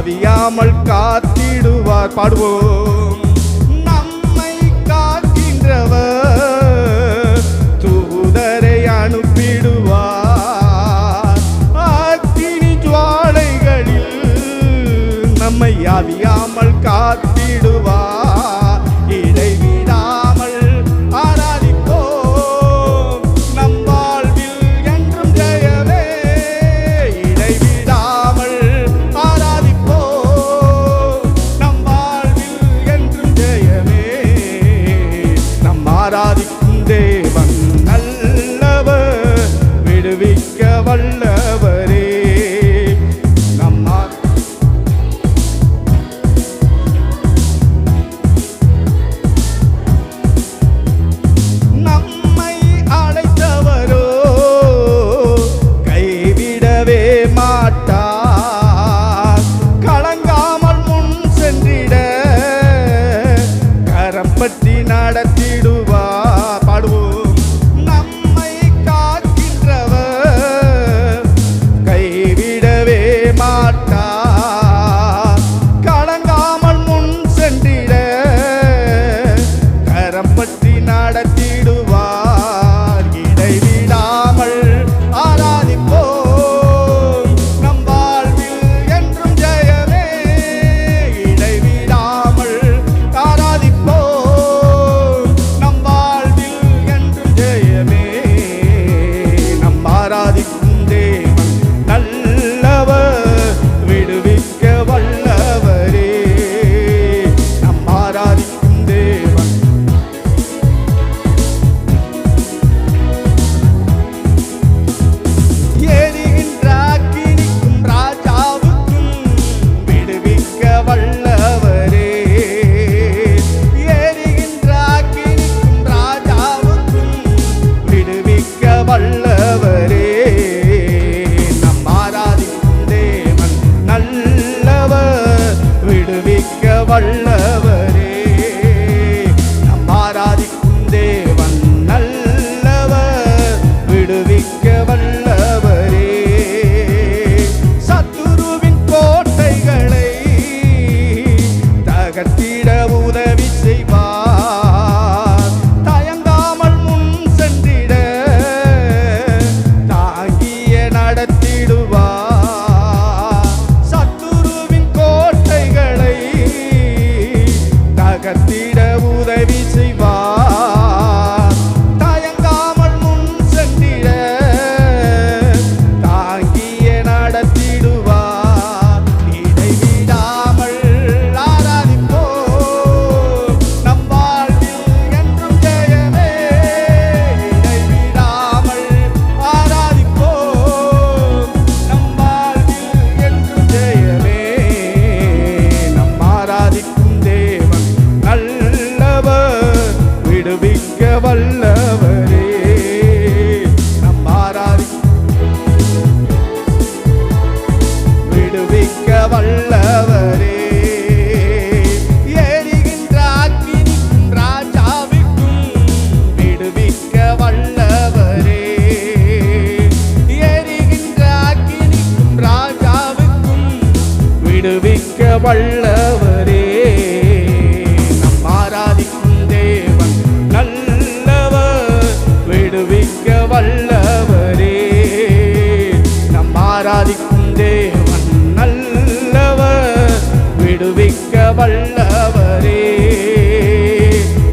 அவியாமல் காத்திடுவார். பாடுவோம். நம்மை காக்கின்றவர் தூதரை அனுப்பிடுவார். அக்கினி ஜுவாலைகளில் நம்மை அவியாமல் காத்திடுவார். இடைவிடாமல் ஆராதிப்போம், நம் வாழ்வில் என்றும் ஜெயமே. இடைவிடாமல் ஆராதிப்போம், நம் வாழ்வில் என்றும் ஜெயமே. நம் ஆராதிக்கும் தேவன் நல்லவர், விடுவிக்க வல்லவரே. நம்மை அழைத்தவரோ கைவிடவே மாட்டார். கலங்காமல் முன் சென்றிட கரம் பற்றி நடத்திடுவார். பாடுவோம். நம்மை காக்கின்றவர் கைவிடவே மாட்டார். கலங்காமல் முன் சென்றிட கரம் பற்றி நடத்திடுவார். இடைவிடாமல் ஆராதிப்போம், நம் வாழ்வில் என்றும் ஜெயமே. இடைவிடாமல் ஆராதிப்போம், நம் வாழ்வில் என்றும் ஜெயமே. நம் ஆராதிக்கும் தேவன் நல்லவர், விடுவிக்க வல்லவரே. நம் ஆராதிக்கும் தேவன் எரிகின்ற அக்கினிக்கும் ராஜாவுக்கும் விடுவிக்க வல்லவரே. எரிகின்ற அக்கினிக்கும் ராஜாவுக்கும் விடுவிக்க வல்லவரே. நம் ஆராதிக்கும் தேவன் நல்லவர், விடுவிக்க வல்லவரே. நம் ஆராதிக்கும் தேவன் நல்லவர், விடுவிக்க வல்லவரே. சத்துருவின் கோட்டைகளை தகர்த்திட உதவி செய்வார். தயங்காமல் முன் சென்றிட தாங்கிய நடத்திடுவார். சத்துருவின் கோட்டைகளை தகர்த்திட உதவி செய்வார். தயங்காமல் முன் சென்றிட தாங்கிய நடத்திடுவார். இடைவிடாமல் ஆராதிப்போம், நம் வாழ்வில் என்றும் ஜெயமே. இடைவிடாமல் ஆராதிப்போம், நம் வாழ்வில் என்றும் ஜெயமே. நம் ஆராதிக்கும் தேவன் நல்லவர், விடுவிக்க வல்லவரே. நம் விடுவிக்க வல்லவரே. எரிகின்ற அக்கினிக்கும் ராஜாவுக்கும் விடுவிக்க வல்லவரே. எரிகின்ற அக்கினிக்கும் ராஜாவுக்கும் விடுவிக்க வல்ல